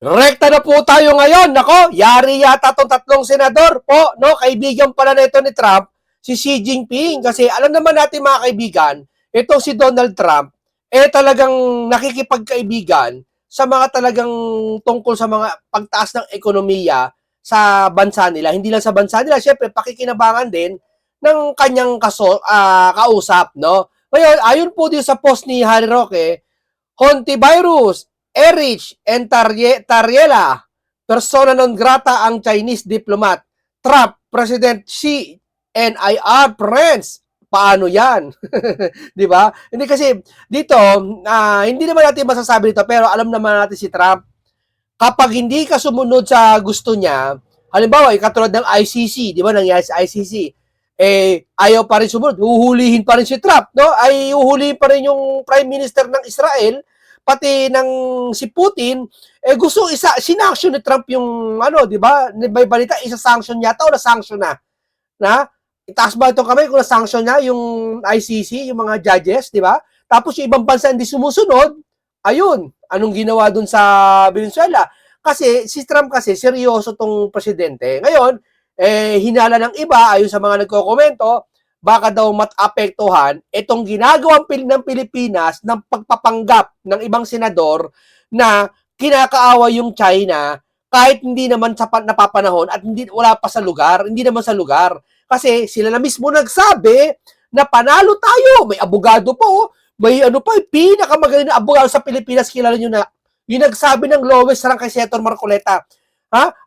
Rekta na po tayo ngayon. Nako, yari yata tong tatlong senador po, no? Kaibigan pala na ito ni Trump, si Xi Jinping. Kasi alam naman natin mga kaibigan, itong si Donald Trump, talagang nakikipagkaibigan sa mga talagang tungkol sa mga pagtaas ng ekonomiya sa bansa nila. Hindi lang sa bansa nila, syempre pakikinabangan din ng kanyang kausap, no? Ngayon, ayon po din sa post ni Harry Roque, Hontivirus, Erich, and Tariela, persona non grata ang Chinese diplomat. Trump, President Xi, and I are friends. Paano yan? Di ba? Hindi kasi dito, hindi naman natin masasabi dito, pero alam naman natin si Trump, kapag hindi ka sumunod sa gusto niya, halimbawa, katulad ng ICC, di ba, nangyari sa ICC, ayaw pa rin sumunod, uhulihin pa rin si Trump, no? Ay uhulihin pa rin yung Prime Minister ng Israel, pati ng si Putin, gusto sinanction ni Trump yung, di ba, may balita, isa-sanction yata o na-sanction na, itaas ba itong kamay kung na-sanction niya yung ICC, yung mga judges, di ba? Tapos yung ibang bansa hindi sumusunod, ayun, anong ginawa dun sa Venezuela? Kasi si Trump kasi, seryoso tong presidente. Ngayon, hinala ng iba, ayon sa mga nagko-komento, baka daw apektuhan itong ginagawang ng Pilipinas ng pagpapanggap ng ibang senador na kinakaawa yung China kahit hindi naman sapat napapanahon at wala pa sa lugar, hindi naman sa lugar. Kasi sila na mismo nagsabi na panalo tayo, may abogado po, may pinakamagaling na abogado sa Pilipinas, kilala nyo na, yung nagsabi ng lowest rank kay Senator Marcoleta.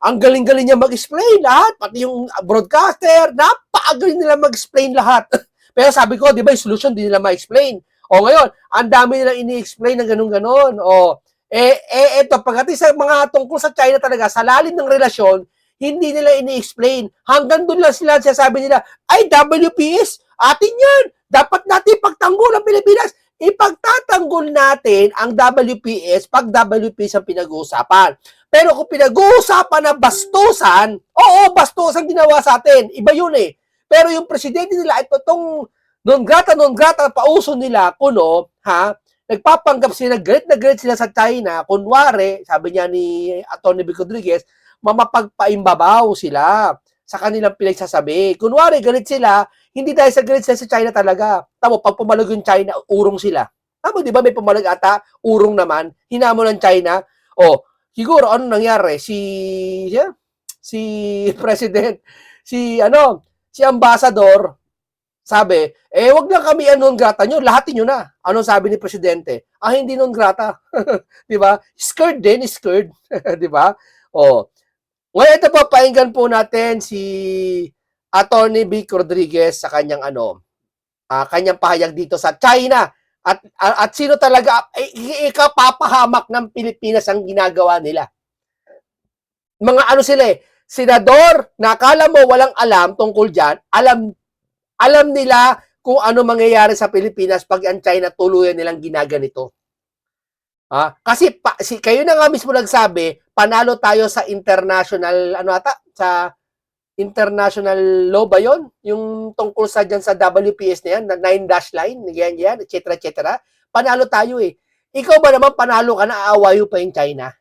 Ang galing-galing niya mag-explain lahat, pati yung broadcaster, napakagaling nila mag-explain lahat. Pero sabi ko, di ba, yung solution, di nila ma-explain. O ngayon, ang dami nilang ini-explain ng ganun-ganon. Eto, pagdating sa mga tungkol sa China talaga, sa lalim ng relasyon, hindi nila ini-explain. Hanggang doon lang sila, sabi nila, ay, WPS, atin yan. Dapat natin pagtanggol ang Pilipinas. Ipagtatanggol natin ang WPS pag WPS ang pinag-uusapan. Pero kung pinag-uusapan na bastusan, oo, bastusan ginawa sa atin. Iba yun eh. Pero yung presidente nila, itong non grata, pauso nila, kuno, nagpapanggap sila, galit na galit sila sa China, kunwari, sabi niya ni Atty. Vic Rodriguez, mamapagpaimbabaw sila sa kanilang pinagsasabi. Kunwari, galit sila, hindi dahil sa galit sila sa China talaga. Tamo, pag pumalag yung China, urong sila. Tamo, di ba may pumalag ata, urong naman, hinamo ng China. Siguro, ano nangyari? Si President, si Ambassador, sabi, wag na kami non grata nyo, lahatin nyo na. Anong sabi ni Presidente? Hindi non grata. Di ba? Scared din, scared. Di ba? Ngayon ito po, painggan po natin si Atty. Vic Rodriguez sa kanyang kanyang pahayag dito sa China. At sino talaga ikapapahamak ng Pilipinas ang ginagawa nila. Mga sila senador, na akala mo walang alam tungkol dyan, alam nila kung ano mangyayari sa Pilipinas pag ang China tuluyan nilang ginaganito. Kasi kayo na nga mismo nagsabi, panalo tayo sa international, sa international law ba yon? Yung tungkol sa dyan sa WPS na yan, na 9-dash line, yan, etc. Panalo tayo eh. Ikaw ba naman panalo ka na, aawayo pa yung China?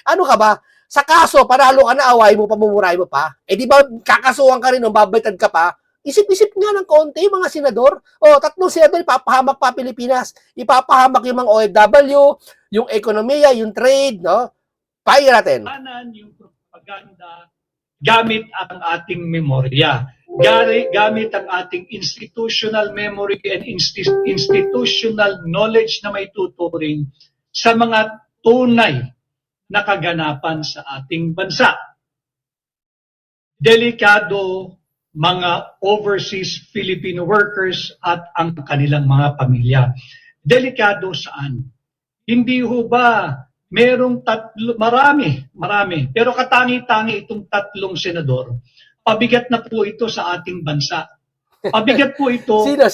Ano ka ba? Sa kaso, panalo ka na, away mo pa, mumuray mo pa. Di ba, kakasuhan ka rin, babaitad ka pa? Isip-isip nga ng konti, mga senador. Tatlong senador, ipapahamak pa Pilipinas. Ipapahamak yung mga OFW, yung ekonomiya, yung trade, no? Pahay natin. Yung propaganda, gamit ang ating memorya. Gamit ang ating institutional memory and institutional knowledge na may tuturing sa mga tunay na kaganapan sa ating bansa. Delikado mga overseas Filipino workers at ang kanilang mga pamilya. Delikado saan? Hindi ho ba merong marami, pero katangi-tangi itong tatlong senador. Pabigat na po ito sa ating bansa. Pabigat po ito Sino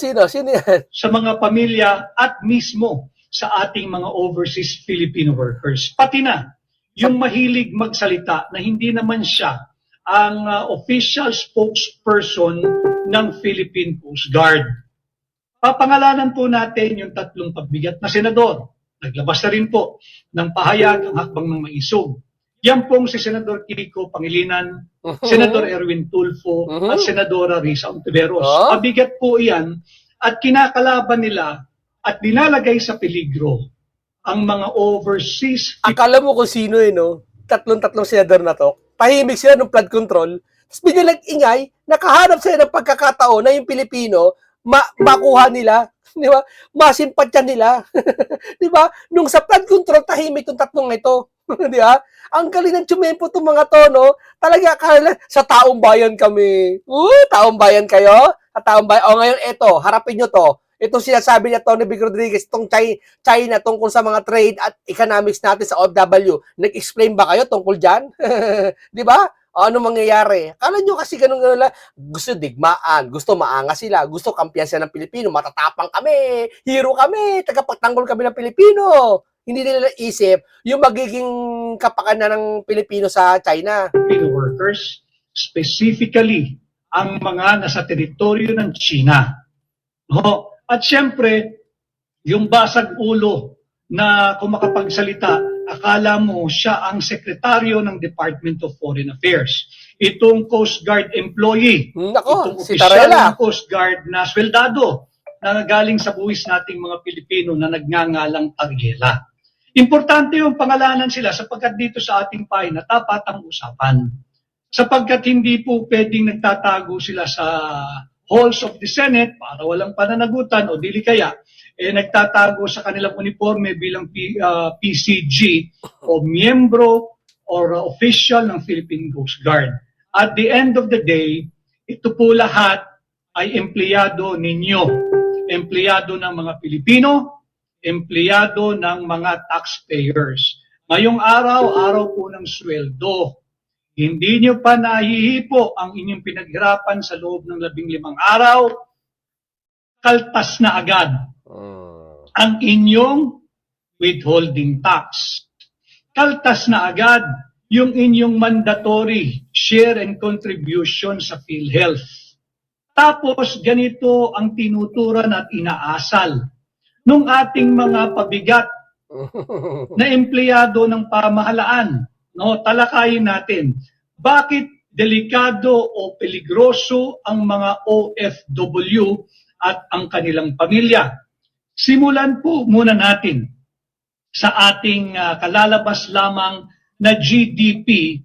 yan? Sa mga pamilya at mismo sa ating mga overseas Filipino workers. Pati na yung mahilig magsalita na hindi naman siya ang official spokesperson ng Philippine Coast Guard. Papangalanan po natin yung tatlong pabigat na senador. naglabas na rin po ng pahayag ang hakbang ng maisog. Yan pong si Senador Kiko Pangilinan, Senador Erwin Tulfo, at Senadora Risa Ontiveros. Oh. Mabigat po iyan at kinakalaban nila at nilalagay sa peligro ang mga overseas. Akala mo kung sino no? Tatlong senador na to. Tahimik sila ng flood control. Tapos biglang ingay, nakahanap sila ng pagkakataon na yung Pilipino, makuha nila. Di ba? Masimpatyan nila. Di ba? Nung sa flood control, tahimik yung tatlong ito. Di ba? Ang galing ng tsumempo itong mga to, no? Talaga, akala, sa taong bayan kami. Taong bayan kayo? Sa taong bayan. O ngayon, eto, harapin nyo to. Itong sinasabi niya Tony Big Rodriguez, itong China tungkol sa mga trade at economics natin sa OFW. Nag-explain ba kayo tungkol dyan? Di ba? O, ano mangyayari? Akala nyo kasi ganun lang. Gusto digmaan, gusto maangas sila, gusto kampiyan sila ng Pilipino, matatapang kami, hero kami, tagapagtanggol kami ng Pilipino. Hindi nila isip yung magiging kapakanan ng Pilipino sa China. Filipino workers, specifically ang mga nasa teritoryo ng China. No? At syempre, yung basag ulo na kung makapagsalita, akala mo siya ang sekretaryo ng Department of Foreign Affairs. Itong Coast Guard employee, Nako, itong si opisyal Tarela. ng Coast Guard na sweldado na galing sa buwis nating mga Pilipino na nagngangalang Ariela. Importante yung pangalanan sila sapagkat dito sa ating pahina tapat ang usapan. Sapagkat hindi po pwedeng nagtatago sila sa halls of the Senate para walang pananagutan o dili kaya nagtatago sa kanilang uniforme bilang PCG o miyembro or official ng Philippine Coast Guard. At the end of the day, ito po lahat ay empleyado ninyo. Empleyado ng mga Pilipino, empleyado ng mga taxpayers. Ngayong araw, araw po ng sweldo. Hindi nyo pa nahihipo ang inyong pinaghirapan sa loob ng 15 araw, kaltas na agad ang inyong withholding tax. Kaltas na agad yung inyong mandatory share and contribution sa PhilHealth. Tapos ganito ang tinuturan at inaasal nung ating mga pabigat na empleyado ng pamahalaan. No, talakayin natin. Bakit delikado o peligroso ang mga OFW at ang kanilang pamilya? Simulan po muna natin sa ating kalalabas lamang na GDP,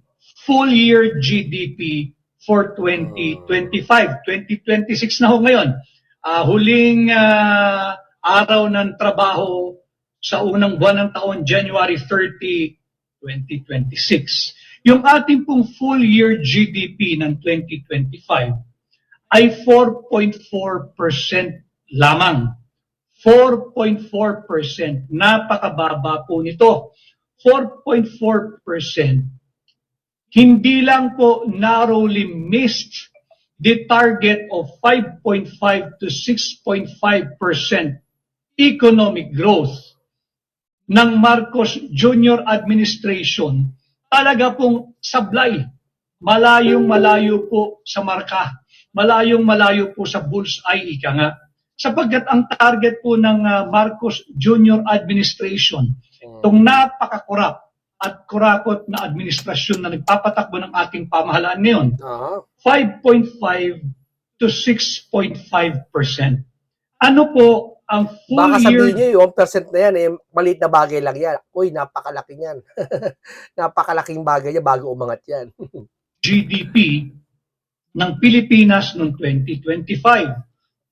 full year GDP for 2025. 2026 na ho ngayon. Huling araw ng trabaho sa unang buwan ng taon, January 30, 2026. Yung ating pong full year GDP ng 2025 ay 4.4% lamang. 4.4%. Napakababa po nito. 4.4%. Hindi lang po narrowly missed the target of 5.5 to 6.5% economic growth ng Marcos Jr. Administration. Talaga pong sablay. Malayong-malayo po sa marka. Malayong-malayo po sa bullseye, ika nga. Sapagkat ang target po ng Marcos Jr. Administration, itong napakakurap at kurakot na administrasyon na nagpapatakbo ng ating pamahalaan ngayon, 5.5 to 6.5%. Ano po ang full Baka sabihin year... nyo, yung 1% na yan, maliit na bagay lang yan. Uy, napakalaki yan. Napakalaking bagay yan bago umangat yan. GDP ng Pilipinas noong 2025,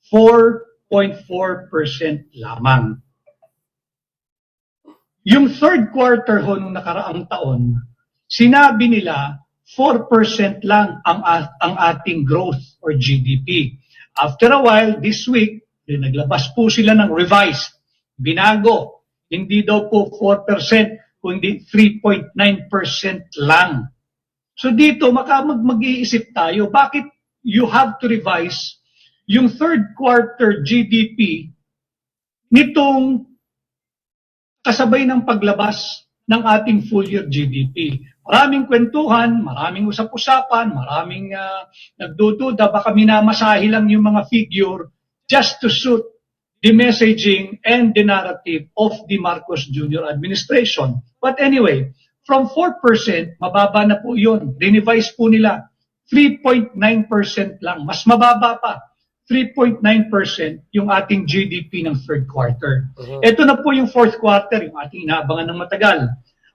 4.4% lamang. Yung third quarter ho nung nakaraang taon, sinabi nila 4% lang ang ating growth or GDP. After a while, this week, naglabas po sila ng revised, binago. Hindi daw po 4%, kundi 3.9% lang. So dito, mag-iisip tayo, bakit you have to revise yung third quarter GDP nitong kasabay ng paglabas ng ating full year GDP. Maraming kwentuhan, maraming usap-usapan, maraming nagdududa, baka minamasahe lang yung mga figure just to suit the messaging and the narrative of the Marcos Jr. administration. But anyway, from 4%, mababa na po yun. Revise po nila. 3.9% lang. Mas mababa pa. 3.9% yung ating GDP ng third quarter. Ito na po yung fourth quarter, yung ating inaabangan ng matagal.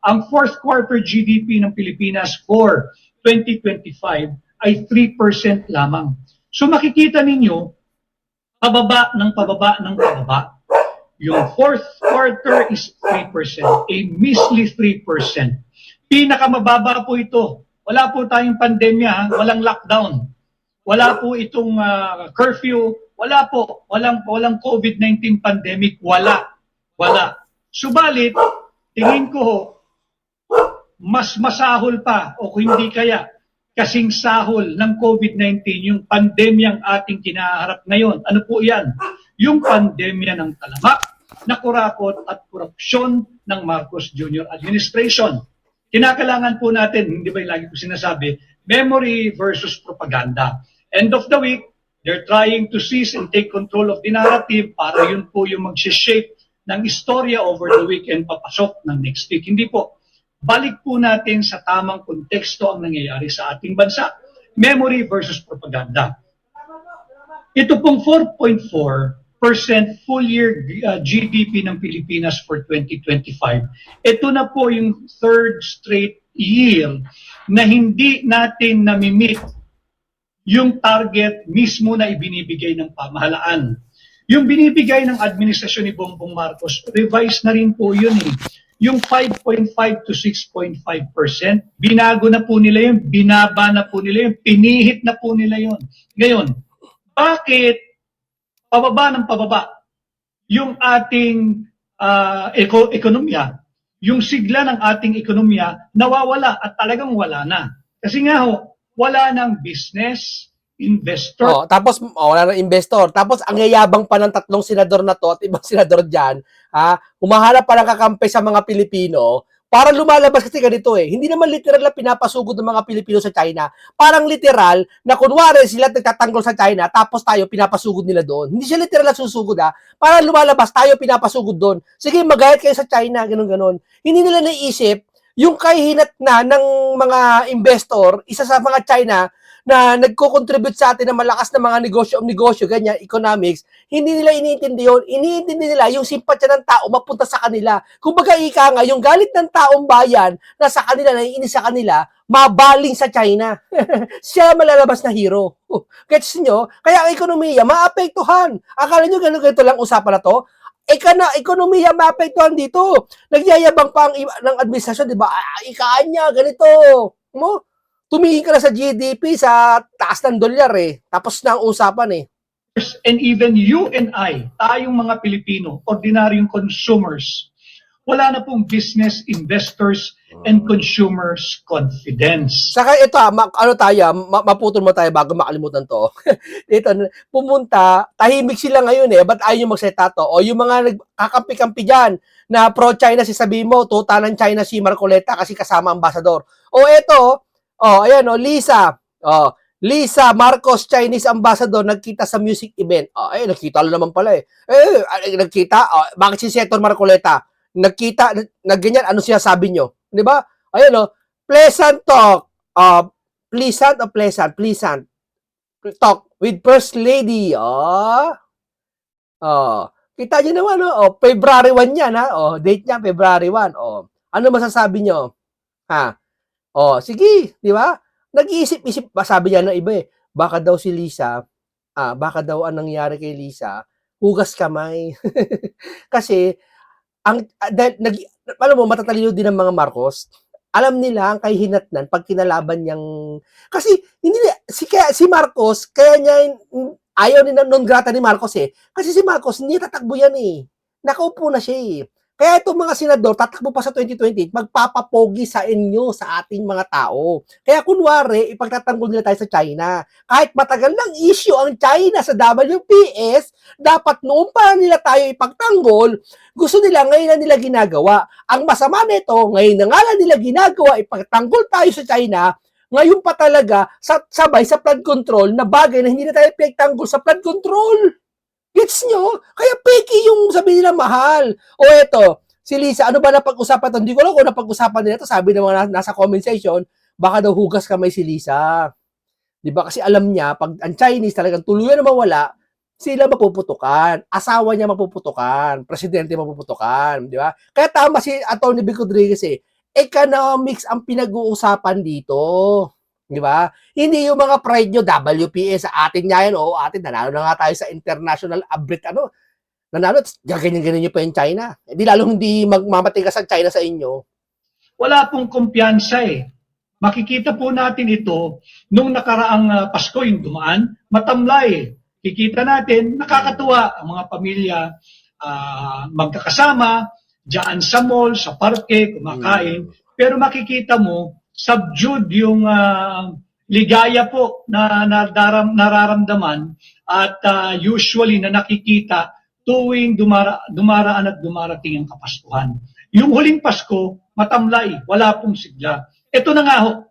Ang fourth quarter GDP ng Pilipinas for 2025 ay 3% lamang. So makikita ninyo, pababa ng pababa ng pababa. Yung fourth quarter is 3%, a measly 3%. Pinakamababa po ito. Wala po tayong pandemya, walang lockdown. Wala po itong curfew, wala po, walang COVID-19 pandemic, wala. Subalit, tingin ko mas masahol pa o kung hindi kaya kasing sahol ng COVID-19 yung pandemyang ating kinaharap ngayon. Ano po yan? Yung pandemya ng talamak, na kurakot at korupsyon ng Marcos Jr. administration. Kinakailangan po natin, hindi ba yung lagi ko sinasabi, memory versus propaganda. End of the week, they're trying to seize and take control of the narrative para yun po yung mag-shape ng istorya over the weekend papasok ng next week. Hindi po. Balik po natin sa tamang konteksto ang nangyayari sa ating bansa. Memory versus propaganda. Ito pong 4.4% full year GDP ng Pilipinas for 2025. Ito na po yung third straight year na hindi natin namimit yung target mismo na ibinibigay ng pamahalaan. Yung binibigay ng administrasyon ni Bongbong Marcos, revise na rin po yun eh. Yung 5.5 to 6.5%, binago na po nila yun, binaba na po nila yun, pinihit na po nila yun. Ngayon, bakit pababa ng pababa yung ating ekonomiya, yung sigla ng ating ekonomiya nawawala at talagang wala na. Kasi nga ho, wala ng business, investor. Tapos wala ng investor. Tapos ang yayabang pa ng tatlong senador na to at ibang senador diyan, humahanap pa ng kakampi sa mga Pilipino para lumalabas kasi ganito eh. Hindi naman literal na pinapasugod ng mga Pilipino sa China. Parang literal na kunwari sila nagtatanggol sa China tapos tayo pinapasugod nila doon. Hindi siya literal na susugod Para lumalabas tayo pinapasugod doon. Sige, magayat kayo sa China, ganun-ganon. Hindi nila naisip yung kahihinat na ng mga investor, isa sa mga China na nagko-contribute sa atin ng malakas na mga negosyo, ganyan, economics, hindi nila iniintindi yun. Iniintindi nila yung simpatya ng tao mapunta sa kanila. Kung baga ika nga, yung galit ng taong bayan na sa kanila, naiinis sa kanila, mabaling sa China. Siya malalabas na hero. Gets nyo? Kaya ang ekonomiya, maapektuhan. Akala nyo ganito lang usapan na to? Ekonomiya maapektuhan dito. Nagyayabang pa ang ng administrasyon, di ba? Ikaan niya, ganito. Mo? Tumingin ka na sa GDP, sa taas ng dolyar eh. Tapos na ang usapan eh. And even you and I, tayong mga Pilipino, ordinaryong consumers, wala na pong business, investors, and consumers confidence. Saka ito, maputol mo tayo bago makalimutan to. Ito, pumunta, tahimik sila ngayon eh, ba't ayaw yung magsalita to? O yung mga nagkakampi-kampi dyan, na pro-China si sabi mo, tuta ng China si Marcoleta kasi kasama ambasador. O ito, ayan Lisa. Lisa Marcos, Chinese ambassador, nagkita sa music event. Ayun, nagkita lang naman pala eh. Nagkita, bakit si Senator Marcoleta? Nagkita, nagganyan, ano siya sabi nyo? Di ba? Ayun pleasant talk. Pleasant o pleasant? Pleasant. Talk with First Lady. Kita nyo naman, February 1 yan, date niya, February 1. Ano masasabi nyo? Sige, di ba? Nag-iisip-isip, sabi niya ng iba eh, baka daw si Lisa, baka daw ang nangyari kay Lisa, hugas kamay. Kasi, alam mo, matatalino din ng mga Marcos, alam nila ang kahihinatnan pag kinalaban niyang, kasi, si Marcos, kaya niya, ayaw ni non grata ni Marcos eh, kasi si Marcos, hindi tatakbo yan eh. Nakaupo na siya eh. Kaya itong mga senador, tatakbo pa sa 2020, magpapapogi sa inyo, sa ating mga tao. Kaya kunwari, ipagtatanggol nila tayo sa China. Kahit matagal ng issue ang China sa WPS, dapat noon pa nila tayo ipagtanggol, gusto nila ngayon na nila ginagawa. Ang masama nito, ngayon na nga lang nila ginagawa, ipagtanggol tayo sa China, ngayon pa talaga, sabay sa flood control na bagay na hindi na tayo ipagtanggol sa flood control. Gets nyo? Kaya peki yung sabi nila mahal. O eto, si Lisa, ano ba napag-usapan to? Hindi ko lang kung napag-usapan nila to. Sabi ng mga nasa comment section, baka daw hugas kamay si Lisa. Di ba? Kasi alam niya, pag ang Chinese talagang tuluyan na mawala, sila mapuputukan. Asawa niya mapuputukan. Presidente mapuputukan. Di ba? Kaya tama si Atty. Vic Rodriguez eh. Economics ang pinag-uusapan dito. Di ba? Hindi yung mga pride nyo, WPS, sa atin nga yan, oo, atin, nanalo na nga tayo sa international abrit, nanalo, gaganyan-ganyan nyo pa yung China. Hindi lalong hindi magmamatigas ang China sa inyo. Wala pong kumpiyansa eh. Makikita po natin ito nung nakaraang Pasko yung dumaan, matamlay. Kikita natin, nakakatuwa ang mga pamilya magkakasama, diyan sa mall, sa parke, kumakain. Pero makikita mo, subdued yung ligaya po na nararamdaman at usually na nakikita tuwing dumaraan at dumarating ang Kapaskuhan. Yung huling Pasko, matamlay, wala pong sigla. Ito na nga ho,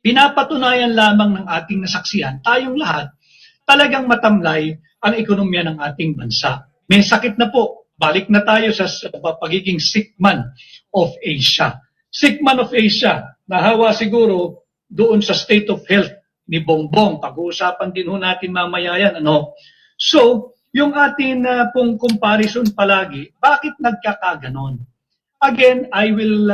pinapatunayan lamang ng ating nasaksihan, tayong lahat, talagang matamlay ang ekonomiya ng ating bansa. May sakit na po. Balik na tayo sa pagiging sick man of Asia. Sick man of Asia, nahawa siguro doon sa state of health ni Bongbong. Pag-uusapan din ho natin mamaya yan. Ano? So, yung atin pong comparison palagi, bakit nagkakaganon? Again, I will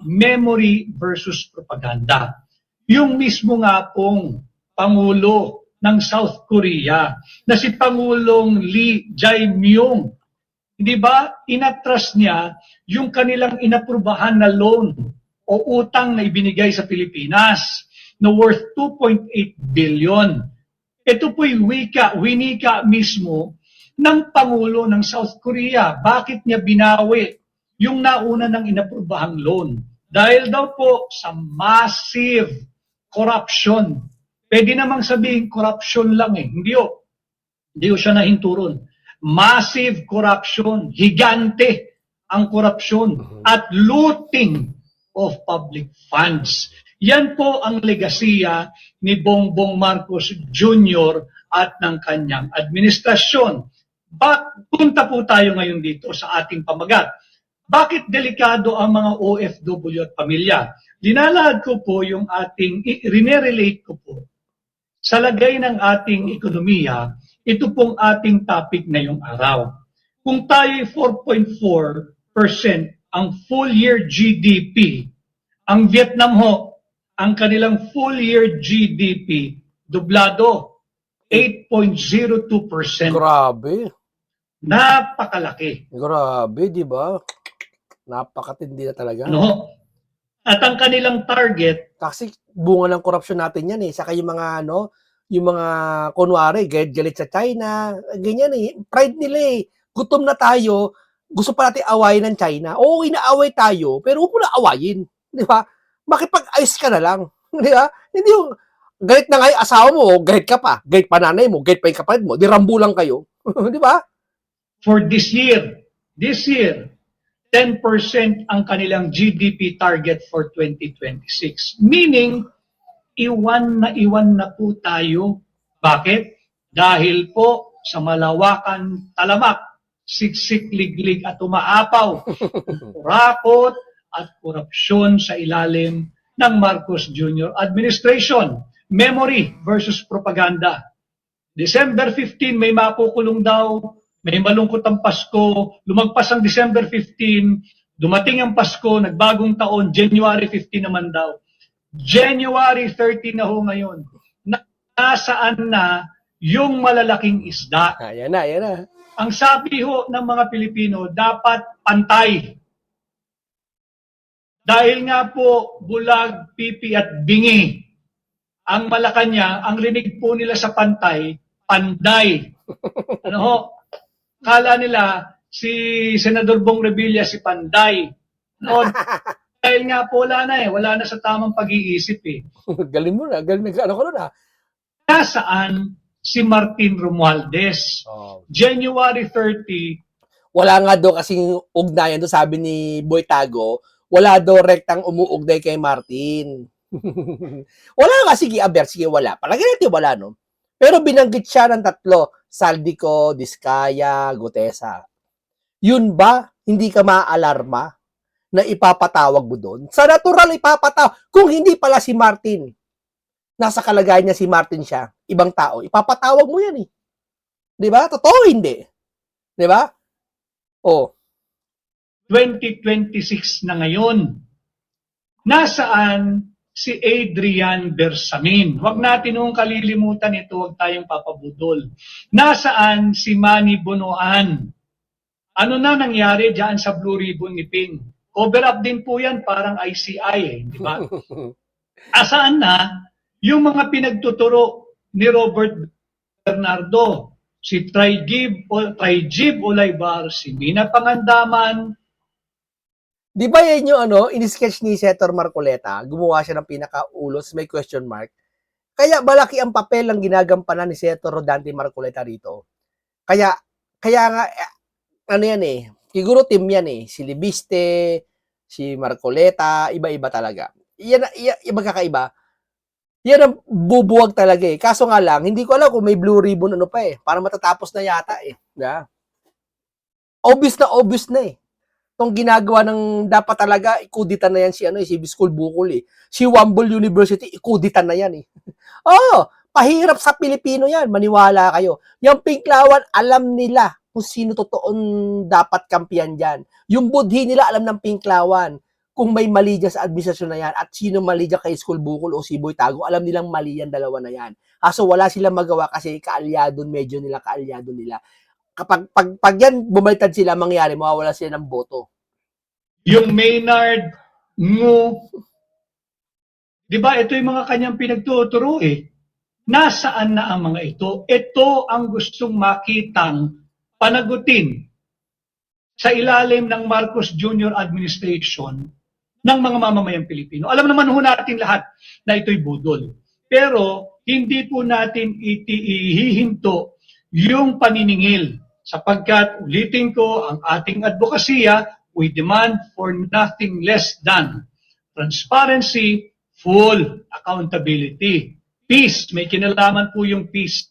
memory versus propaganda. Yung mismo nga pong Pangulo ng South Korea na si Pangulong Lee Jae-myung, hindi ba inatras niya yung kanilang inaprubahan na loan o utang na ibinigay sa Pilipinas na worth 2.8 billion. Ito po'y winika mismo ng Pangulo ng South Korea. Bakit niya binawi yung nauna ng inaprubahang loan? Dahil daw po sa massive corruption. Pwede namang sabihin corruption lang eh. Hindi o siya nahinturon. Massive corruption, higante ang korupsyon at looting of public funds. Yan po ang legasiya ni Bongbong Marcos Jr. at ng kanyang administrasyon. Punta po tayo ngayon dito sa ating pamagat. Bakit delikado ang mga OFW at pamilya? Linalahad ko po yung rinirelate ko po sa lagay ng ating ekonomiya, ito pong ating topic ngayong araw. Kung tayo 4.4% ang full year GDP, ang Vietnam ho, ang kanilang full year GDP, dublado, 8.02%. Grabe. Napakalaki. Grabe, di ba? Napakatindi na talaga. No? At ang kanilang target, kasi bunga ng korupsyon natin yan eh. Saka yung mga yung mga kunwari, galit sa China, ganyan eh. Pride nila eh. Gutom na tayo, gusto pa natin awayin ng China. Oo, inaaway tayo, pero huwag mo na awayin. Di ba? Makipag-ayos ka na lang. Di ba? Hindi yung galit na nga yung asawa mo, galit ka pa. Galit pa nanay mo, galit pa yung kapatid mo. Di rambu lang kayo. Di ba? For this year, 10% ang kanilang GDP target for 2026. Meaning, iwan na po tayo. Bakit? Dahil po sa malawakan talamak, siksik, liglig at umaapaw, kurakot at korupsyon sa ilalim ng Marcos Jr. administration. Memory versus propaganda. December 15, may mapukulong daw. May malungkot ang Pasko, lumagpas ang December 15, dumating ang Pasko, nagbagong taon, January 15 naman daw. January 30 na ho ngayon. Nasaan na yung malalaking isda? Ayan na, ayan na. Ang sabi ho ng mga Pilipino, dapat pantay. Dahil nga po, bulag, pipi at bingi. Ang Malacanang, ang rinig po nila sa pantay, panday. Ano ho? Kala nila si Senador Bong Revilla si Panday. No, dahil nga po wala na sa tamang pag-iisip eh. Galing mo na, galing na, ano ko na. Nasaan si Martin Romualdez? Oh. January 30. Wala nga daw kasing ugnayan doon, sabi ni Boy Tago, wala daw rektang umuugnay kay Martin. Wala nga, sige, Aber, sige, wala. Palagi natin wala, no? Pero binanggit siya ng tatlo, Saldico, Diskaya, Gutesa. Yun ba, hindi ka maaalarma na ipapatawag mo doon? Sa natural ipapatawag. Kung hindi pala si Martin, nasa kalagayan niya si Martin siya, ibang tao, ipapatawag mo yan eh. Di ba? Totoo hindi. Di ba? Oh. 2026 na ngayon. Nasaan si Adrian Bersamin? Huwag natin nung kalilimutan ito, huwag tayong papabudol. Nasaan si Manny Bonoan? Ano na nangyari diyan sa Blue Ribbon ni Ping? Cover up din po yan, parang ICI eh, di ba? Asaan na yung mga pinagtuturo ni Robert Bernardo, si Trigib Olaybar, si Mina Pangandaman. Di ba yan yung in-sketch ni Senator Marcoleta? Gumawa siya ng pinakaulos, may question mark. Kaya malaki ang papel ng ginagampanan ni Senator Rodante Marcoleta rito. Kaya nga, ano yan eh, siguro team yan eh. Si Libiste, si Marcoleta, iba-iba talaga. Yan magkakaiba. Yan ang bubuwag talaga eh. Kaso nga lang, hindi ko alam kung may blue ribbon ano pa eh. Para matatapos na yata eh. Yeah. Obvious na eh. Itong ginagawa ng dapat talaga, ikuditan na yan si Biskol Bukol eh. Si Wambol University, ikuditan na yan eh. Oh, pahirap sa Pilipino yan. Maniwala kayo. Yung Pinklawan, alam nila kung sino totoong dapat kampiyan dyan. Yung budhi nila, alam ng Pinklawan kung may mali dyan sa administrasyon na yan at sino mali dyan kay School Bukol o si Boy Tago, alam nilang mali yan, dalawa na yan. Kaso wala silang magawa kasi medyo kaalyado nila. Pag yan bumalitad sila, mangyari, mawawala sila ng boto. Yung Maynard, di ba ito yung mga kanyang pinagtuturo eh. Nasaan na ang mga ito? Ito ang gustong makitang panagutin sa ilalim ng Marcos Jr. administration ng mga mamamayang Pilipino. Alam naman ho natin lahat na ito'y budol. Pero hindi po natin ihihinto yung paniningil sapagkat ulitin ko ang ating advokasya, we demand for nothing less than transparency, full accountability. Peace, may kinalaman po yung peace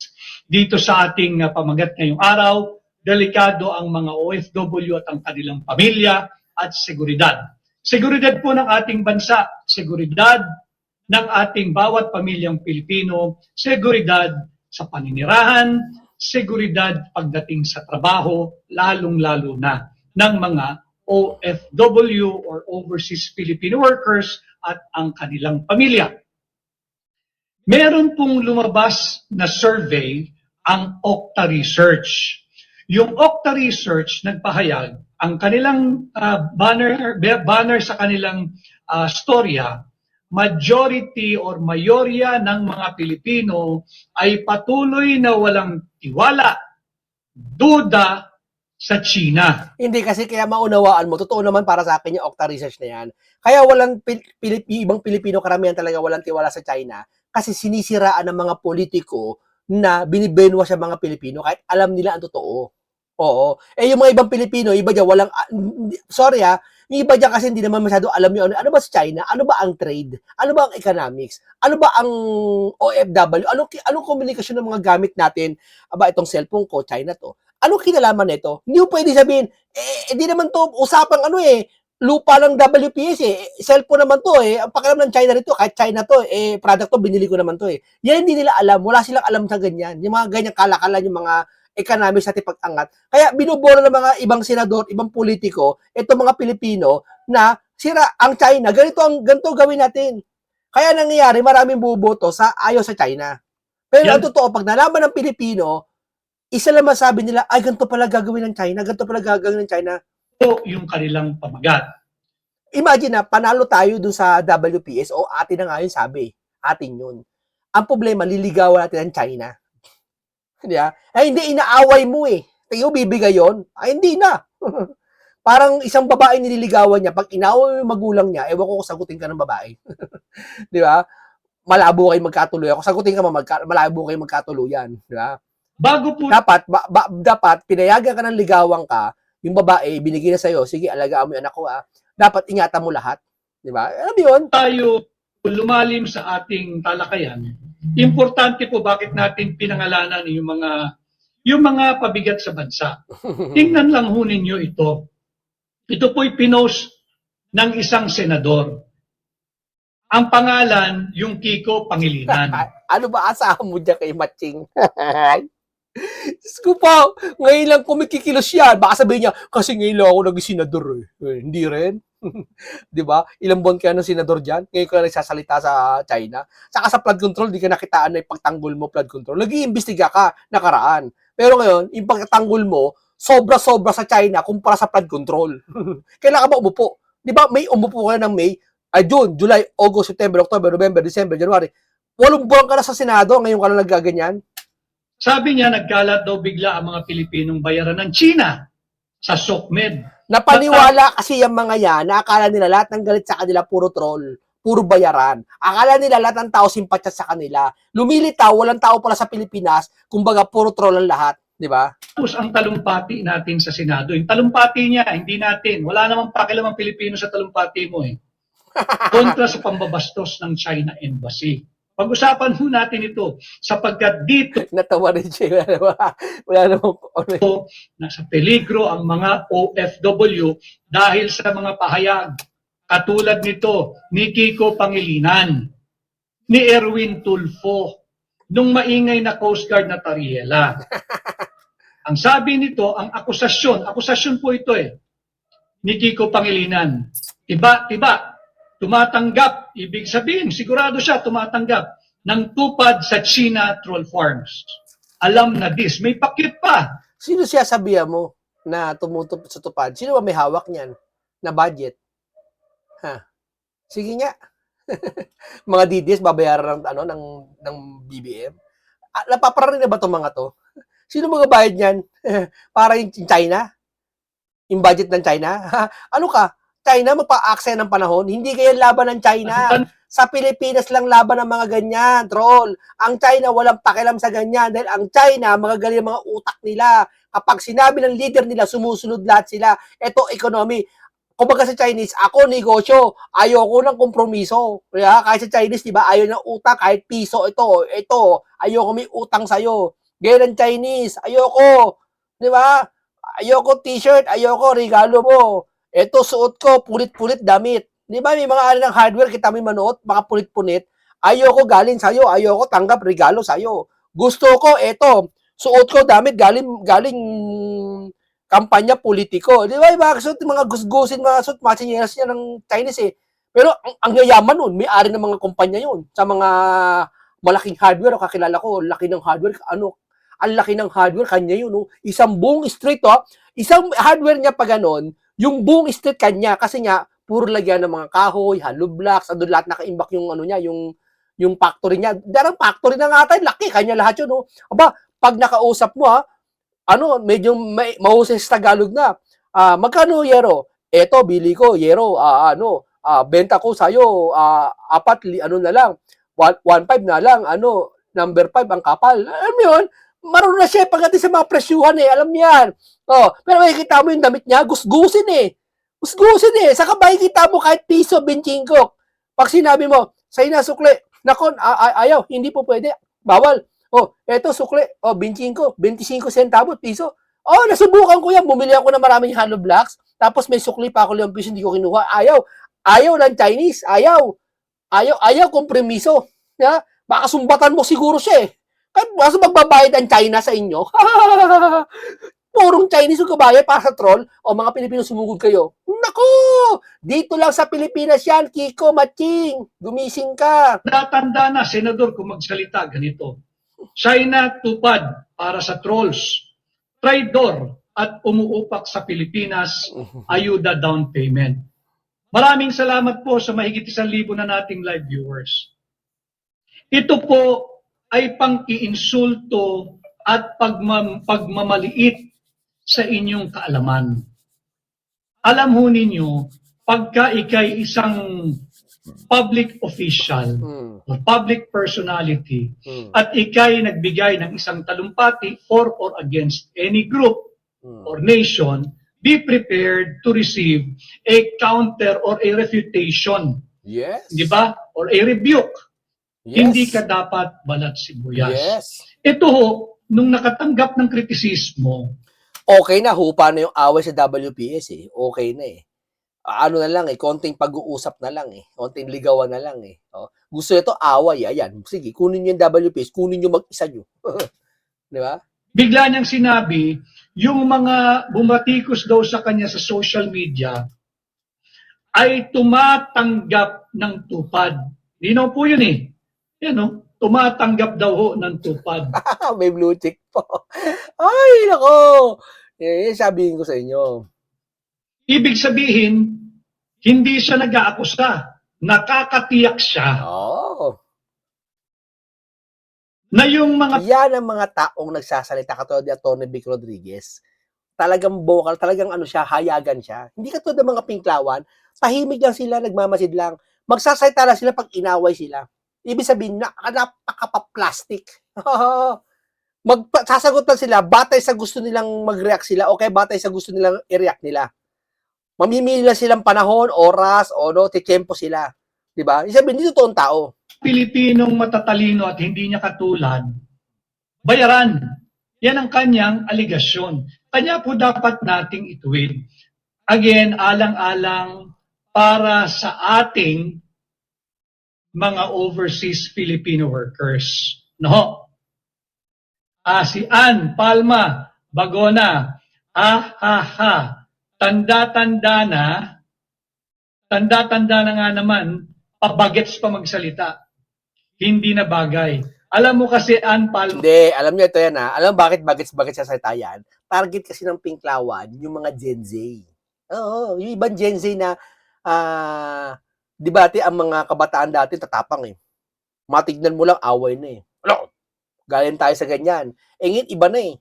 dito sa ating pamagat ngayong araw. Delikado ang mga OFW at ang kanilang pamilya at seguridad. Seguridad po ng ating bansa, seguridad ng ating bawat pamilyang Pilipino, seguridad sa paninirahan, seguridad pagdating sa trabaho, lalong-lalo na ng mga OFW or Overseas Filipino Workers at ang kanilang pamilya. Meron pong lumabas na survey ang Okta Research. Yung Okta Research nagpahayag ang kanilang banner sa kanilang storya, majority or mayorya ng mga Pilipino ay patuloy na walang tiwala, duda sa China. Hindi kasi kaya maunawaan mo, totoo naman para sa akin yung Okta Research na yan. Kaya walang ibang Pilipino karamihan talaga walang tiwala sa China kasi sinisiraan ng mga politiko na binibenwa sa mga Pilipino kahit alam nila ang totoo. Oo. Yung mga ibang Pilipino, iba dyan, walang, sorry yung iba dyan kasi hindi naman masyado alam yung ano ba sa China, ano ba ang trade, ano ba ang economics, ano ba ang OFW, anong komunikasyon ng mga gamit natin, itong cellphone ko, China to. Anong kinalaman nito? Hindi mo pwede sabihin, hindi naman to usapang lupa ng WPS cellphone naman to ang pakialam ng China rito, kahit China to, product to, binili ko naman to Yan hindi nila alam, wala silang alam sa ganyan. Yung mga ganyang kalakalan, yung mga economics natin pag-angat. Kaya binubura ng mga ibang senador, ibang politiko, itong mga Pilipino na sira ang China, ganito gawin natin. Kaya nangyayari, maraming buboto sa ayaw sa China. Pero ang totoo, pag nalaman ng Pilipino, isa lang masabi nila, ay ganito pala gagawin ng China, ganito pala gagawin ng China. Ito yung kanilang pamagat. Imagine panalo tayo dun sa WPS o atin na nga yun sabi. Atin yun. Ang problema, liligawan natin ang China. Diba? Hindi, inaaway mo Tayo bibigay yun? Hindi na. Parang isang babae nililigawan niya, pag inaaway mo yung magulang niya, ewan ko kung sagutin ka ng babae. Di ba? Malabo kayo magkatuloy. Kung sagutin ka malabo kayo magkatuluyan. Di ba? Bago po dapat pinayagan ka ng ligawan ka, yung babae binigay na sa'yo, sige, alagaan mo yung anak ko dapat ingatan mo lahat. Di ba? Alam mo yun? Tayo lumalim sa ating talakayan, Importante po bakit natin pinangalanan yung mga pabigat sa bansa. Tingnan lang ho ninyo ito. Ito po'y pinost ng isang senador. Ang pangalan, yung Kiko Pangilinan. Ano ba asahan mo dyan kay Matching? Diyos ko po, ngayon lang kumikikilos yan. Baka sabihin niya, kasi ngayon lang ako naging senador eh. Hindi rin. Di ba? Ilang buwan kaya ng senador dyan? Ngayon ka na nagsasalita sa China. Saka sa flood control, di ka nakitaan na yung pagtanggol mo flood control. Nag-iimbestiga ka, nakaraan. Pero ngayon, yung pagtanggol mo, sobra-sobra sa China kumpara sa flood control. Kailan ka ba umupo? Di ba? May umupo ka ng May, June, July, August, September, October, November, December, January. 8 buwan ka na sa Senado, ngayon ka na nagaganyan. Sabi niya, nagkalat daw bigla ang mga Pilipinong bayaran ng China sa SOCMED. Napaniwala kasi yung mga yan, na akala nila lahat ng galit sa kanila puro troll, puro bayaran. Akala nila lahat ng tao simpatya sa kanila. Lumilitaw, walang tao pala sa Pilipinas, kumbaga puro troll ang lahat, di ba? Tapos ang talumpati natin sa Senado. Yung talumpati niya, hindi natin. Wala namang pakialam ang Pilipino sa talumpati mo eh. Kontra sa pambabastos ng China Embassy. Pag-usapan ho natin ito sapagkat dito Natawa rin siya. Wala namang nasa peligro ang mga OFW dahil sa mga pahayag katulad nito ni Kiko Pangilinan, ni Erwin Tulfo, nung maingay na Coast Guard na Tariela. Ang sabi nito, ang akusasyon po ito eh, ni Kiko Pangilinan. Tiba, tumatanggap, ibig sabihin, sigurado siya tumatanggap ng tupad sa China troll farms. Alam na this, may pakit pa. Sino siya sabihan mo na tumutupad sa tupad? Sino ba may hawak niyan na budget? Ha? Sige nga. Mga DDS babayaran ng BBM. Napaparari na ba 'tong mga to? Sino mga bayad niyan? Para yung China? Yung budget ng China? Ano ka? China magpa-aksaya ng panahon? Hindi kayo laban ng China. Sa Pilipinas lang laban ng mga ganyan, troll. Ang China walang pakialam sa ganyan dahil ang China, magagaling mga utak nila. Kapag sinabi ng leader nila, sumusunod lahat sila. Ito, economy. Kumbaga sa Chinese, ako negosyo, ayoko ng kompromiso. Kaya kahit sa Chinese, di ba, ayaw ng utang, kahit piso, ito, ayoko may utang sa'yo. Ganyan ang Chinese, ayoko. Di ba? Ayoko t-shirt, ayoko regalo mo. Ito, suot ko, pulit-pulit damit. Di ba, may mga ano ng hardware, kita may manuot, baka punit-punit. Ayoko galing sa'yo, ayoko tanggap regalo sa'yo. Gusto ko, eto, suot ko damit, galing kampanya politiko. Di ba, yung mga gusgusin, mga suit, mga sinyeras niya ng Chinese eh. Pero ang yayaman nun, may-ari ng mga kumpanya yun. Sa mga malaking hardware, o kakilala ko, laki ng hardware, ang laki ng hardware, kanya yun. No? Isang buong street, isang hardware niya pa ganon, yung buong street kanya, kasi nga, puro lagyan ng mga kahoy, hollow blocks, andun lahat naka-imbak yung ano niya, yung factory niya. Darang factory na nga tayo, laki, kanya lahat yun. No? Aba, pag nakausap mo medyo mahusay sa Tagalog na. Magkano yero? Eto, bili ko, yero, benta ko sa'yo, na lang, 1.5 na lang, number 5 ang kapal. Alam mo yun? Marunong na siya pagdating sa mga presyuhan eh, alam yan. Pero makikita mo yung damit niya, gusgusin eh. Gusgusin eh. Saka makikita mo kahit piso, 25. Pag sinabi mo, sa'yo na sukli, nakon, ayaw, hindi po pwede, bawal. Eto sukli, 25 centavos, piso. Nasubukan ko yan, bumili ako ng maraming hollow blocks, tapos may sukli pa ako 5 piso, hindi ko kinuha. Ayaw ng Chinese, ayaw kompromiso. Yeah? Baka sumbatan mo siguro siya eh. Kahit basta magbabayad ang China sa inyo. Purong Chinese yung kabayad para sa troll, mga Pilipino sumugod kayo. Naku! Dito lang sa Pilipinas yan, Kiko, Matching. Gumising ka. Natanda na, Senador, kung magsalita ganito. China tupad para sa trolls. Traidor at umuupak sa Pilipinas, ayuda down payment. Maraming salamat po sa mahigit 1,000 na nating live viewers. Ito po ay pang-iinsulto at pagmamaliit sa inyong kaalaman. Alam ho ninyo, pagka ikay isang public official or public personality at ikay nagbigay ng isang talumpati for or against any group or nation, be prepared to receive a counter or a refutation. Yes. Di ba? Or a rebuke. Hindi Yes. ka dapat balat sibuyas. Yes. Ito ho, nung nakatanggap ng kritisismo, Okay na, hupa na yung away sa WPS eh. Okay na eh. Ano na lang eh, konting pag-uusap na lang eh. Konting ligawan na lang eh. Oh. Gusto nito away, ayan. Sige, kunin niyo yung WPS, kunin niyo mag-isa niyo. Di ba? bigla niyang sinabi, yung mga bumatikos daw sa kanya sa social media ay tumatanggap ng tupad. Linaw po yun eh. Yan no? Tumatanggap daw ho ng tupad. May blue tick po. Ay, nako. Eh, sabihin ko sa inyo. Ibig sabihin, hindi siya nag-aakusa. Nakakatiyak siya Oh. na yung mga Yan ang mga taong nagsasalita katulad ni Atty. Vic Rodriguez. Talagang vocal, talagang ano siya, hayagan siya. Hindi katulad ng mga pinklawan, tahimik lang sila, nagmamasid lang. Magsasalita lang sila pag inaway sila. Ibig sabihin, napaka-plastic. Sasagot lang sila, batay sa gusto nilang mag-react sila, o kaya batay sa gusto nilang i-react nila. Mamimili lang silang panahon, oras, o no, titempo sila. Diba? Ibig sabihin, hindi totoong tao. Pilipinong matatalino at hindi niya katulad, bayaran. Yan ang kanyang aligasyon. Kanya po dapat nating ituwid. Again, alang-alang para sa ating mga overseas Filipino workers. No? Si Ann Palma Bagona, tanda-tanda na nga naman, pabagets pa magsalita. Hindi na bagay. Alam mo kasi, Ann Palma, Hindi, alam niyo ito yan ha. Alam mo bakit bagets-bagets sa salita yan? Target kasi ng pinklawan, yung mga Gen Z. Oo, yung ibang Gen Z na, di ba ang mga kabataan dati tatapang eh. Matignan mo lang, away na eh. Ano? Galing tayo sa ganyan. Eh ngayon, iba na eh.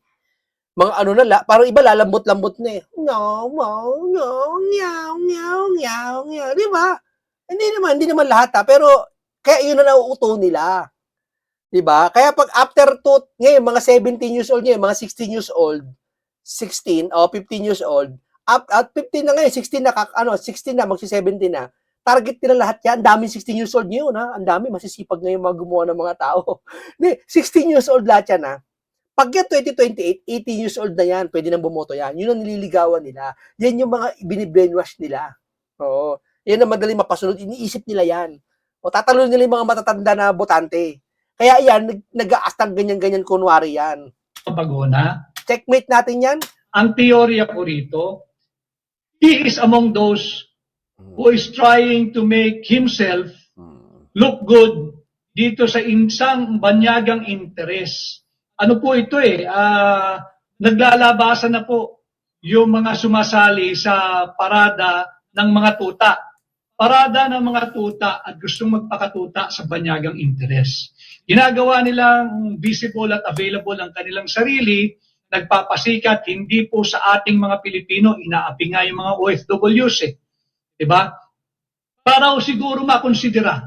Mga ano na, parang iba lalambot-lambot na eh. Nyaw, nyaw, nyaw, nyaw, nyaw, nyaw, nyaw. Di ba? Hindi naman lahat ha. Pero, kaya yun na nauuto nila. Diba? Kaya pag after ngayon, mga 17 years old ngayon, mga 16 years old, 16 o 15 years old, at 15 na ngayon, 16 na, 16 na, magsi-17 na, target nila lahat yan. Daming 16 years old ngayon, ha? Ang dami, masisipag ngayon mga gumawa ng mga tao. 16 years old lahat yan, ha? Pag yan 2028, 18 years old na yan, pwede nang bumoto yan. Yun ang nililigawan nila. Yan yung mga binibrainwash nila. Oo. Yan ang madaling mapasunod. Iniisip nila yan. O tatalon nila yung mga matatanda na botante. Kaya yan, nag-aastang ganyan-ganyan kunwari yan. Bagona, Checkmate natin yan. ang teorya ko rito, he is among those who is trying to make himself look good dito sa isang banyagang interes. Ano po ito eh, naglalabasan na po yung mga sumasali sa parada ng mga tuta. Parada ng mga tuta at gustong magpakatuta sa banyagang interes. Ginagawa nilang visible at available ang kanilang sarili, nagpapasikat, hindi po sa ating mga Pilipino, inaapi nga yung mga OFWs eh. Diba? Para siguro makonsidera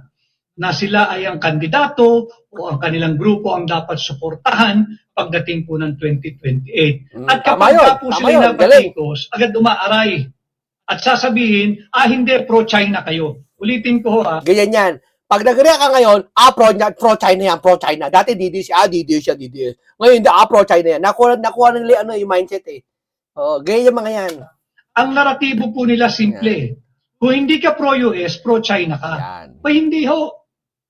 na sila ay ang kandidato o ang kanilang grupo ang dapat suportahan pagdating po ng 2028. At kapag po sila napatikos, agad umaaray at sasabihin, hindi, pro-China kayo. Ulitin ko ha. Ganyan yan. Pag nag-react ka ngayon, pro-China yan, pro-China. Dati DDS, DDS. Ngayon, hindi, pro-China yan. Nakuha ng yung mindset eh. Ganyan yung mga yan. Ang naratibo po nila simple. Kung hindi ka pro-US, pro-China ka. Yan. Hindi ho.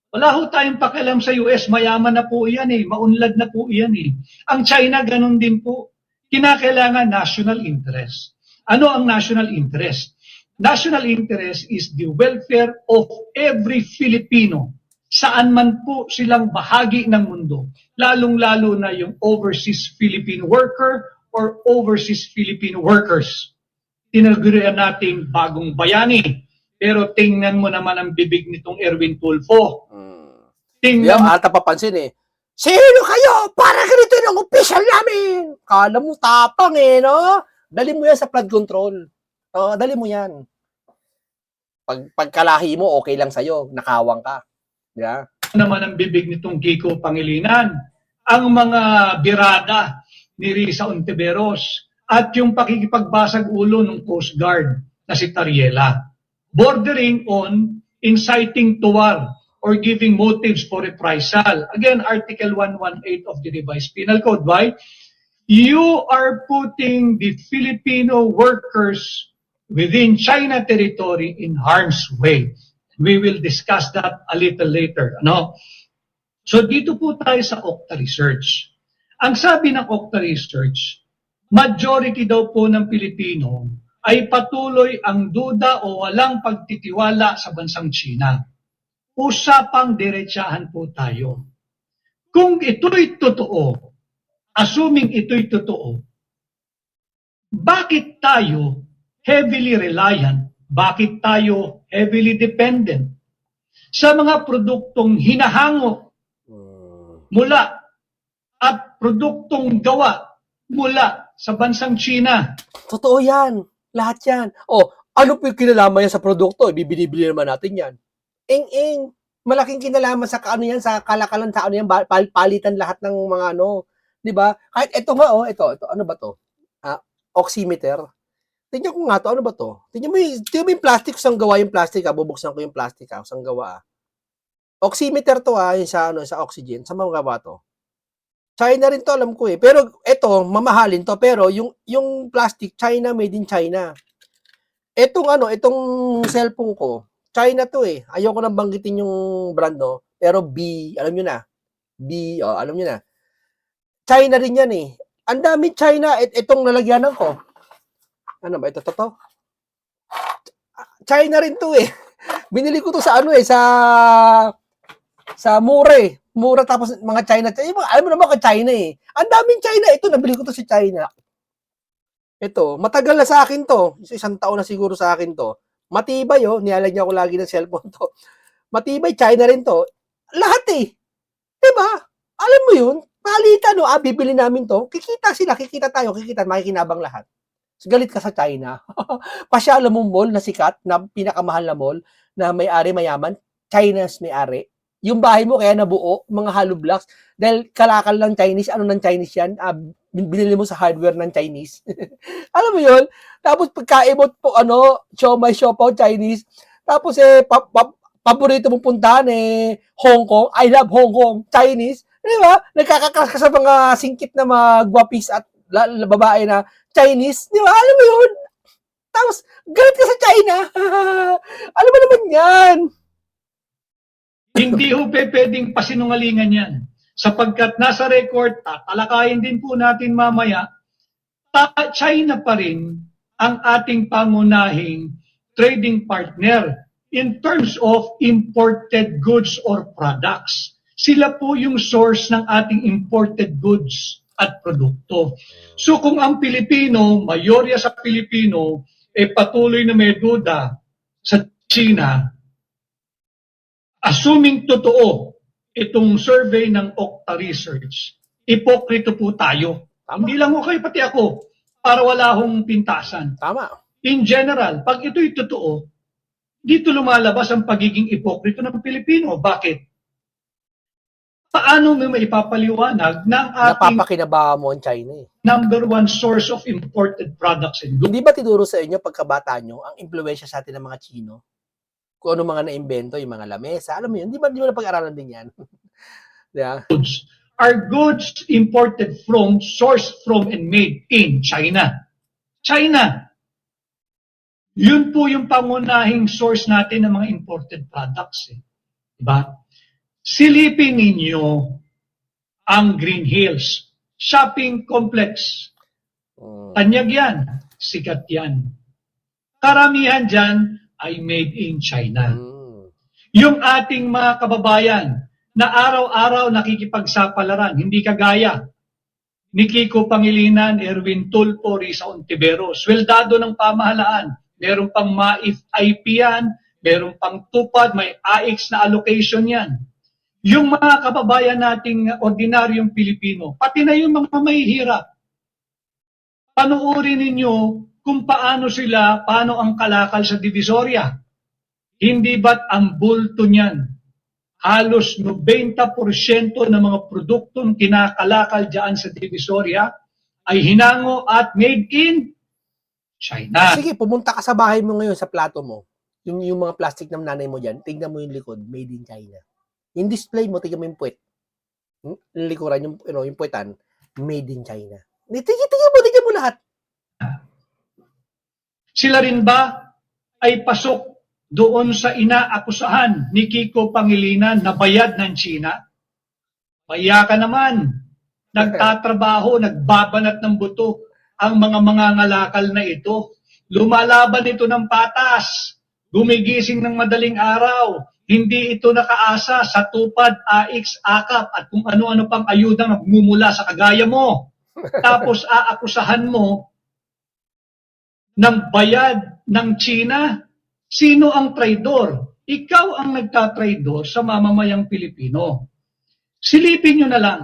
Wala ho tayong pakialam sa US. Mayaman na po iyan eh. Maunlad na po iyan eh. Ang China, ganun din po. Kinakailangan national interest. Ano ang national interest? National interest is the welfare of every Filipino. Saan man po silang bahagi ng mundo. Lalong-lalo na yung overseas Filipino worker or overseas Filipino workers. Tinagurian nating bagong bayani. Pero tingnan mo naman ang bibig nitong Erwin Tulfo. Tingnan mo. Ata papansin eh. Sino kayo? Para ganito yung official namin. Kala mo tapang eh, no? Dali mo yan sa flood control. Dali mo yan. Pagkalahi mo, okay lang sa'yo. Nakawang ka. Yeah. Naman ang bibig nitong Kiko Pangilinan. Ang mga birada ni Risa Ontiveros at yung pakikipagbasag ulo ng Coast Guard na si Tariela. Bordering on inciting to war or giving motives for reprisal. Again, Article 118 of the Revised Penal Code. Why? You are putting the Filipino workers within China territory in harm's way. We will discuss that a little later. Ano? So dito po tayo sa Okta Research. Ang sabi ng Okta Research, majority daw po ng Pilipino ay patuloy ang duda o walang pagtitiwala sa bansang China. Usapang diretsahan po tayo. Kung ito'y totoo, assuming ito'y totoo, bakit tayo heavily reliant, bakit tayo heavily dependent sa mga produktong hinahango mula at produktong gawa mula sa bansang China? Totoo yan. Lahat yan. Oh, ano po yung kinalaman yan sa produkto? Bibili-bili naman natin yan. Ing-ing. Malaking kinalaman sa ano yan, sa kalakalan, sa ano yan, palitan lahat ng mga ano. Di ba? Kahit ito nga, oh, ito, ano ba to? Oximeter. Tingnan ko nga to, ano ba to? Tingnan mo yung plastic, saan gawa yung plastic, bubuksan ko yung plastic, saan gawa, Oximeter to, yung sa, ano, sa oxygen. Saan mga gawa to? China rin to, alam ko eh. Pero ito, mamahalin to. Pero yung plastic, China, made in China. Itong cellphone ko, China to eh. Ayoko nang banggitin yung brand, no? Pero alam nyo na. Alam nyo na. China rin yan eh. Ang dami China, itong lalagyanan ko. Ano ba? Ito, to? China rin to eh. Binili ko to sa ano eh, sa mura eh. Mura tapos mga China. Alam mo naman ka China eh. Ang daming China. Ito, nabili ko to sa China. Ito, matagal na sa akin to. Isang taon na siguro sa akin to. Matibay oh. Nilalagyan ko lagi ng cellphone to. Matibay, China rin to. Lahat eh. Diba? Alam mo yun? Palitan no, bibili namin to. Kikita sila, kikita tayo, makikinabang lahat. So, galit ka sa China. Pasyala mong mall na sikat, na pinakamahal na mall, na may-ari mayaman, China's may-ari. Yung bahay mo kaya nabuo, mga hollow blocks, dahil kalakal ng Chinese, ano ng Chinese yan? Binili mo sa hardware ng Chinese. Alam mo yun? Tapos pagkaibot po, siomai, siopaw, Chinese. Tapos paborito mong puntahan Hong Kong. I love Hong Kong. Chinese. Di ba? Nagkakakas ka sa mga singkit na mga gwapis at babae na Chinese. Di ba? Alam mo yun? Tapos, galit ka sa China. Alam mo naman yan. Hindi ho pwedeng pasinungalingan yan. Sapagkat nasa record, tatalakayin din po natin mamaya, China pa rin ang ating pangunahing trading partner in terms of imported goods or products. Sila po yung source ng ating imported goods at produkto. So kung ang Pilipino, mayorya sa Pilipino, patuloy na may duda sa China, assuming totoo itong survey ng Okta Research, ipokrito po tayo. Tama. Hindi lang ho kayo, pati ako, para wala hong pintasan. Tama. In general, pag ito'y totoo, dito lumalabas ang pagiging ipokrito ng Pilipino. Bakit? Paano mo maipapaliwanag na ang ating Napapakinabangan mo ang China eh. number one source of imported products and goods? Hindi ba tinuro sa inyo pagkabata nyo ang impluwensya sa atin ng mga Chino? Kung ano mga na-invento, yung mga lamesa, alam mo yun, di ba napag-aralan din yan? Yeah. Are goods imported from, sourced from, and made in China. China. Yun po yung pangunahing source natin ng mga imported products. Diba? Silipin ninyo ang Green Hills Shopping Complex. Tanyag yan. Sikat yan. Karamihan dyan ay made in China. Yung ating mga kababayan na araw-araw nakikipagsapalaran, hindi kagaya ni Kiko Pangilinan, Erwin Tulfo, Risa Ontiveros, sweldado ng pamahalaan, meron pang MAIF-IP yan, meron pang tupad, may AX na allocation yan. Yung mga kababayan nating ordinaryong Pilipino, pati na yung mga mahihirap, panuorin ninyo kung paano ang kalakal sa Divisoria. Hindi ba't ang bulto niyan? Halos 90% ng mga produktong kinakalakal dyan sa Divisoria ay hinango at made in China. Sige, pumunta ka sa bahay mo ngayon sa plato mo. Yung mga plastic ng nanay mo dyan, tingnan mo yung likod, made in China. Yung display mo, tingnan mo yung puwet. Yung likuran, yung puwetan, made in China. Tingnan mo lahat. Sila rin ba ay pasok doon sa inaakusahan ni Kiko Pangilinan na bayad ng China? Paya ka naman. Nagtatrabaho, nagbabanat ng buto ang mga mangangalakal na ito. Lumalaban ito ng patas. Gumigising ng madaling araw. Hindi ito nakaasa sa tupad, AX, AKAP at kung ano-ano pang ayudang nagmumula sa kagaya mo. Tapos aakusahan mo ng bayad ng China. Sino ang traidor? Ikaw ang nagtatraidor sa mamamayang Pilipino. Silipin nyo na lang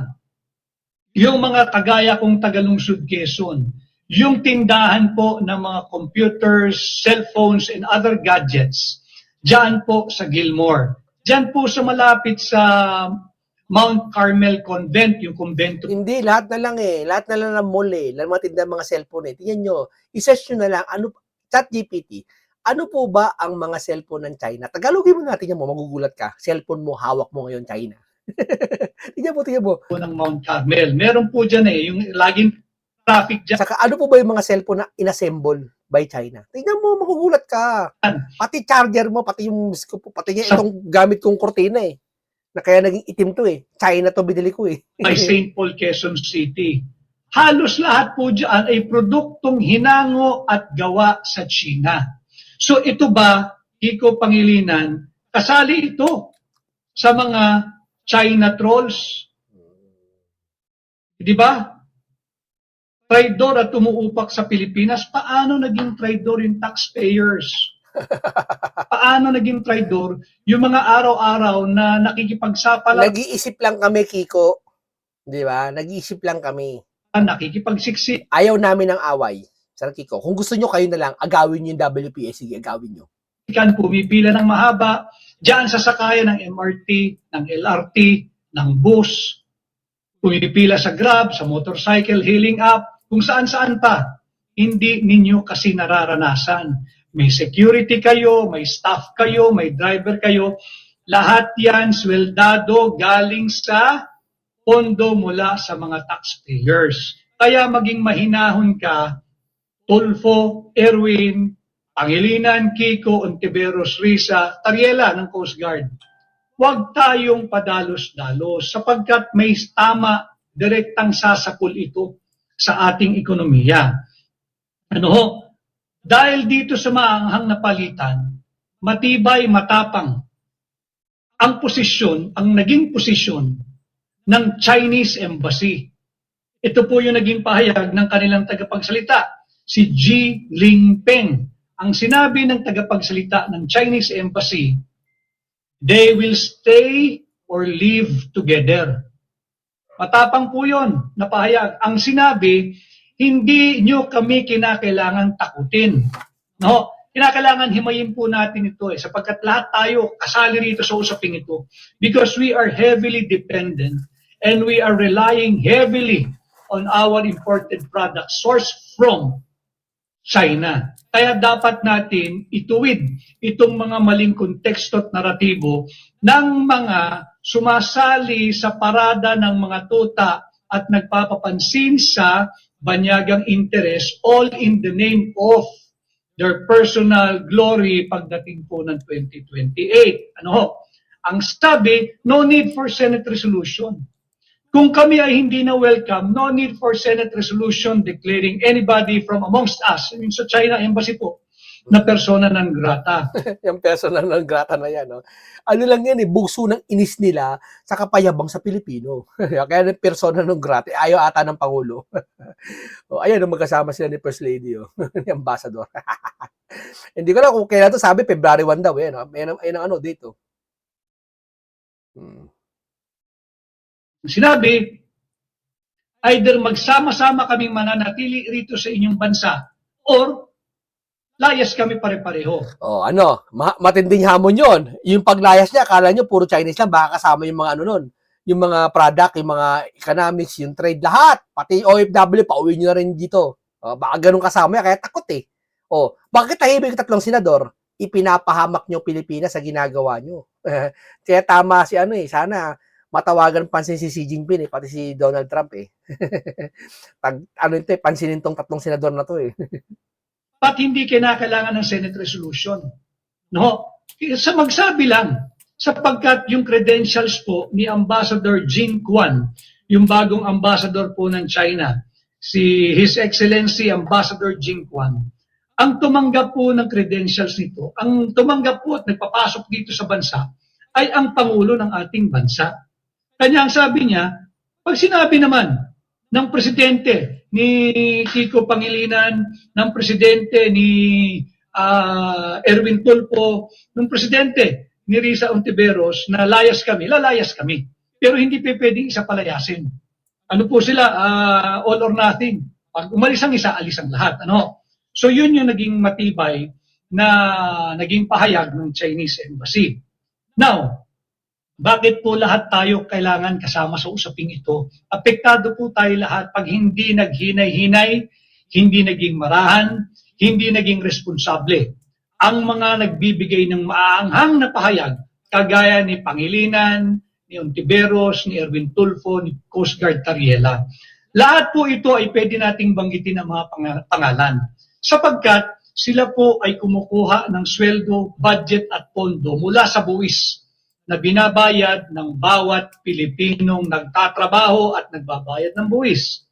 yung mga kagaya kong Tagalungsod, Quezon, yung tindahan po ng mga computers, cellphones, and other gadgets, dyan po sa Gilmore. Dyan po sa malapit sa Mount Carmel Convent, yung kumbento. Hindi, lahat na lang eh. Lahat na lang ng mall eh. Lang mga tindahan mga cellphone eh. Tingnan nyo, i-search nyo na lang, ChatGPT, ano po ba ang mga cellphone ng China? Tagalogin mo na, tingnan mo, magugulat ka. Cellphone mo, hawak mo ngayon, China. tingnan mo. Ng Mount Carmel. Meron po dyan eh, yung laging traffic dyan. Saka ano po ba yung mga cellphone na inassemble by China? Tingnan mo, magugulat ka. Pati charger mo, pati yung pati itong gamit kong kortina eh. Na kaya naging itim to eh. China to binili ko eh. By St. Paul, Quezon City. Halos lahat po dyan ay produktong hinango at gawa sa China. So ito ba, Kiko Pangilinan, kasali ito sa mga China trolls? Di ba? Traidor at umuupak sa Pilipinas. Paano naging traidor yung taxpayers? Paano naging traidor yung mga araw-araw na nakikipagsapala? Nag-iisip lang kami, Kiko. Di ba? Nag-iisip lang kami. Nakikipagsiksik. Ayaw namin ng away. Sir Kiko, kung gusto nyo kayo na lang, agawin nyo yung WPS. Sige, agawin nyo. Pumipila ng mahaba. Diyan sa sakayan ng MRT, ng LRT, ng bus. Pumipila sa Grab, sa motorcycle, hailing app, kung saan-saan pa. Hindi ninyo kasi nararanasan. May security kayo, may staff kayo, may driver kayo. Lahat yan sweldado galing sa pondo mula sa mga taxpayers. Kaya maging mahinahon ka, Tulfo, Erwin, Pangilinan, Kiko, Ontiveros, Risa, Tariela ng Coast Guard. Huwag tayong padalos-dalos sapagkat may tama, direktang sasakol ito sa ating ekonomiya. Dahil dito sa maanghang na palitan, matibay, matapang ang posisyon, ang naging posisyon ng Chinese Embassy. Ito po yung naging pahayag ng kanilang tagapagsalita, si Xi Jinping. Ang sinabi ng tagapagsalita ng Chinese Embassy, they will stay or live together. Matapang po yun, napahayag. Ang sinabi, hindi nyo kami kinakailangan takutin. No? Kinakailangan himayin po natin ito sapagkat lahat tayo kasali rito sa usaping ito because we are heavily dependent and we are relying heavily on our imported products sourced from China. Kaya dapat natin ituwid itong mga maling konteksto at naratibo ng mga sumasali sa parada ng mga tuta at nagpapapansin sa banyagang interest all in the name of their personal glory pagdating po ng 2028. Ang sabi, no need for Senate resolution. Kung kami ay hindi na welcome, no need for Senate resolution declaring anybody from amongst us, sa China Embassy po, na persona non grata. Yung persona non grata na yan. No? Ano lang yan bugso ng inis nila sa kapayabang sa Pilipino. Kaya persona non grata, ayaw ata ng Pangulo. Ayan, magkasama sila ni First Lady, ni Ambassador. Hindi ko lang kung kailan to sabi, February 1 daw. Ayan ang date. Sinabi, either magsama-sama kaming mananatili rito sa inyong bansa or layas kami pare-pareho. Matinding hamon yon. Yung paglayas niya, akala nyo puro Chinese lang, baka kasama yung mga yung mga product, yung mga economics, yung trade, lahat. Pati OFW, pauwi nyo na rin dito. Baka ganun kasama yan, kaya takot bakit tahimik tatlong senador? Ipinapahamak nyo Pilipinas sa ginagawa nyo. Kaya tama si ano eh, sana matawagan pansin si Xi Jinping eh, pati si Donald Trump eh. Ano ito eh, pansinin tong tatlong senador na to eh. Ba't hindi kinakailangan ng Senate resolution? No? Sa magsabi lang, sapagkat yung credentials po ni Ambassador Jing Quan, yung bagong ambassador po ng China, si His Excellency Ambassador Jing Quan, ang tumanggap po ng credentials nito, ang tumanggap po at nagpapasok dito sa bansa ay ang Pangulo ng ating bansa. Kanya ang sabi niya, pag sinabi naman ng presidente ni Kiko Pangilinan, ng presidente ni Erwin Tulfo, ng presidente ni Risa Ontiveros na layas kami, lalayas kami. Pero hindi pwedeng isa palayasin. Ano po sila? All or nothing. Pag umalis ang isa, alis ang lahat. Ano? So yun yung naging matibay na naging pahayag ng Chinese Embassy. Now, bakit po lahat tayo kailangan kasama sa usaping ito? Apektado po tayo lahat pag hindi naghinay-hinay, hindi naging marahan, hindi naging responsable. Ang mga nagbibigay ng maaanghang na pahayag, kagaya ni Pangilinan, ni Ontiveros, ni Erwin Tulfo, ni Coast Guard Tariela. Lahat po ito ay pwede nating banggitin ang mga pangalan. Sapagkat sila po ay kumukuha ng sweldo, budget at pondo mula sa buwis na binabayad ng bawat Pilipinong nagtatrabaho at nagbabayad ng buwis.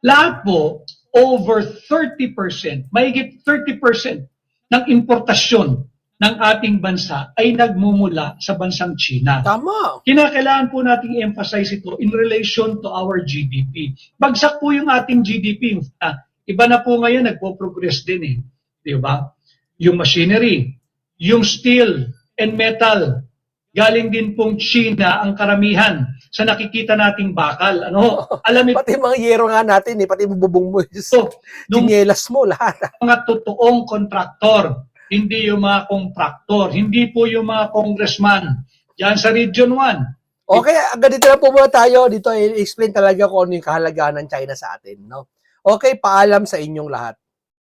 Lahat po, over 30%, mahigit 30% ng importasyon ng ating bansa ay nagmumula sa bansang China. Tama. Kinakailangan po nating emphasize ito in relation to our GDP. Bagsak po yung ating GDP. Iba na po ngayon, nagpo-progress din eh. Di ba? Yung machinery, yung steel and metal, galing din pong China ang karamihan sa nakikita nating bakal. Ano? Alam Pati mga yero nga natin eh, pati yung bubong mo, nung chinelas mo, lahat. mga totoong kontraktor, hindi yung mga kontraktor, hindi po yung mga congressman dyan sa Region 1. Okay, ganito lang po muna tayo. Dito i-explain talaga kung ano yung kahalagahan ng China sa atin. No? Okay, paalam sa inyong lahat.